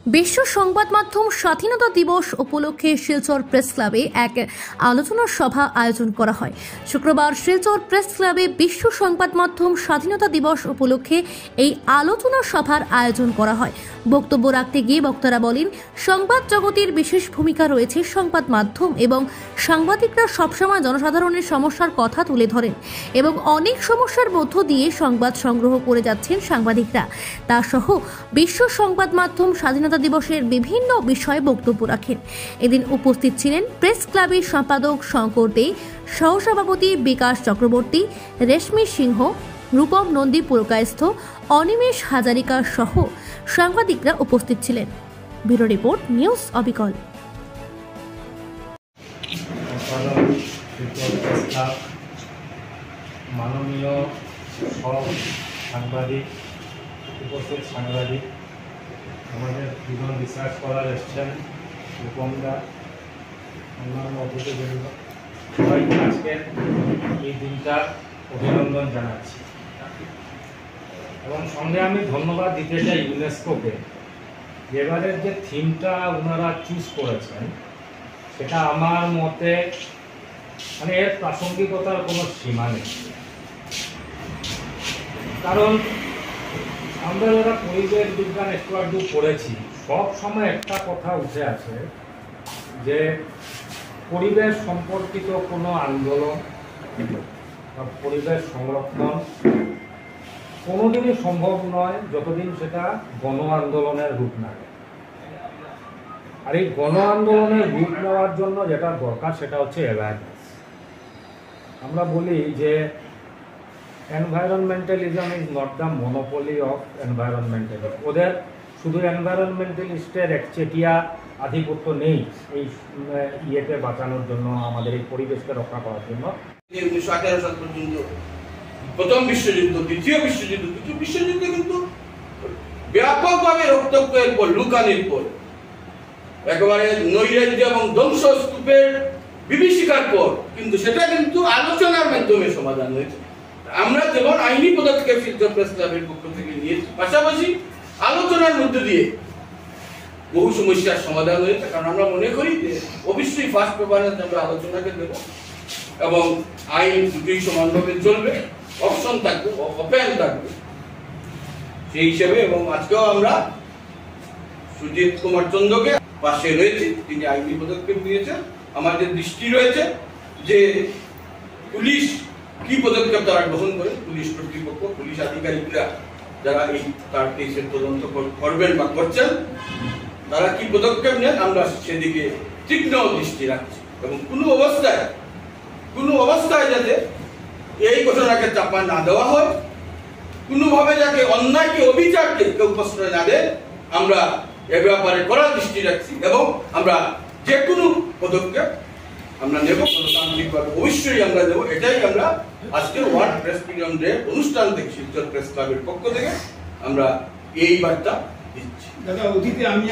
বিশ্ব সংবাদ মাধ্যম স্বাধীনতা দিবস উপলক্ষে শিলচর প্রেস ক্লাবে এক আলোচনা সভা আয়োজন করা হয়। শুক্রবার শিলচর প্রেস ক্লাবে বিশ্ব সংবাদ মাধ্যম স্বাধীনতা দিবস উপলক্ষে এই আলোচনা সভার আয়োজন করা হয়। বক্তব্য রাখতে গিয়ে বক্তারা বলেন, সংবাদ জগতের বিশেষ ভূমিকা রয়েছে। সংবাদ মাধ্যম এবং সাংবাদিকরা সবসময় জনসাধারণের সমস্যার কথা তুলে ধরেন এবং অনেক সমস্যার মধ্য দিয়ে সংবাদ সংগ্রহ করে যাচ্ছেন সাংবাদিকরা। তা সহ বিশ্ব সংবাদ মাধ্যম স্বাধীনতা দিবসের বিভিন্ন বিষয়ে বক্তব্য রাখেন। এদিন উপস্থিত ছিলেন প্রেস ক্লাবের সম্পাদক শঙ্কর দে, সহসভাপতি বিকাশ চক্রবর্তী, রেশমি সিংহ, রূপম নন্দী পুরকায়স্থ, অনিমেষ হাজারিকা সহ সাংবাদিকরা উপস্থিত ছিলেন। ব্যুরো রিপোর্ট, নিউজ অবিকল। মাননীয় সব সাংবাদিক, উপস্থিত সাংবাদিক, আমাদের দুজন রিসার্চ করার এসছেন, রূপমদা, অন্যান্য অতিথিবৃন্দ, সবাইকে আজকে এই দিনটার অভিনন্দন জানাচ্ছি। এবং সঙ্গে আমি ধন্যবাদ দিতে চাই ইউনেস্কোকে। এবারের যে থিমটা ওনারা চুজ করেছেন সেটা আমার মতে মানে এর প্রাসঙ্গিকতার কোনো সীমা নেই। কারণ আমরা যারা পরিবেশ বিজ্ঞান একটু আধটু পড়েছি, সব সময় একটা কথা উঠে আসে যে পরিবেশ সম্পর্কিত কোনো আন্দোলন বা পরিবেশ সংরক্ষণ কোনোদিনই সম্ভব নয় যতদিন সেটা গণ আন্দোলনের রূপ না নেয়। আর এই গণ আন্দোলনের রূপ নেওয়ার জন্য যেটা দরকার সেটা হচ্ছে অ্যাওয়ারনেস। আমরা বলি যে environmentalism is not the monopoly of environmentalism. ওদের শুধু এনভায়রনমেন্টালিস্টের একচেটিয়া আধিপত্য নেই এই ইয়েকে বাঁচানোর জন্য, আমাদের এই পরিবেশকে রক্ষা করার জন্য। 1918 সাল পর্যন্ত প্রথম বিশ্বযুদ্ধ, দ্বিতীয় বিশ্বযুদ্ধ, তৃতীয় বিশ্বযুদ্ধে কিন্তু ব্যাপকভাবে রক্তক্ষয়ের পর, লুকানির পর, একেবারে নৈরাজ্য এবং ধ্বংসস্তূপের বিভীষিকার পর কিন্তু সেটা কিন্তু আলোচনার মাধ্যমে সমাধান হয়েছে। আমরা যেমন আইনি পদক্ষেপ শিলচর প্রেস ক্লাবের পক্ষ থেকে নিয়েছি, পাশাপাশি আলোচনার মধ্য দিয়ে বহু সমস্যার সমাধান হয়েছে। কারণ আমরা মনে করি যে অবশ্যই ফার্স্ট প্রেফারেন্স আমরা আলোচনাকে দেব এবং আইন দুটোই সমানভাবে চলবে, অপশন থাকবে, ওপেন থাকবে সেই হিসেবে। এবং আজকেও আমরা সুজিত কুমার চন্দ্রকে পাশে রয়েছি, তিনি আইনি পদক্ষেপ নিয়েছেন। আমাদের দৃষ্টি রয়েছে যে পুলিশ কি পদক্ষেপ তারা গ্রহণ করে, পুলিশ কর্তৃপক্ষ, পুলিশ আধিকারিকরা যারা এই তার কেসের তদন্ত করবেন বা করছেন, তারা কি পদক্ষেপ নেন আমরা সেদিকে তীক্ষ্ণ দৃষ্টি রাখছি। এবং কোনো অবস্থায় যাতে এই ঘটনাকে চাপা না দেওয়া হয়, কোনোভাবে যাতে অন্যায়কে, অবিচারকে কেউ প্রশ্রয় না দেয়, আমরা এ ব্যাপারে কড়া দৃষ্টি রাখছি। এবং আমরা যে কোনো পদক্ষেপ আমরা নেব গণতান্ত্রিকভাবে, অবশ্যই আমরা নেব। এটাই আমরা আজকে ওয়ার্ল্ড প্রেস ফ্রিডম ডে অনুষ্ঠান থেকে শিলচর প্রেস ক্লাবের পক্ষ থেকে আমরা এই বার্তা দিচ্ছি। দাদা, অতীতে আমি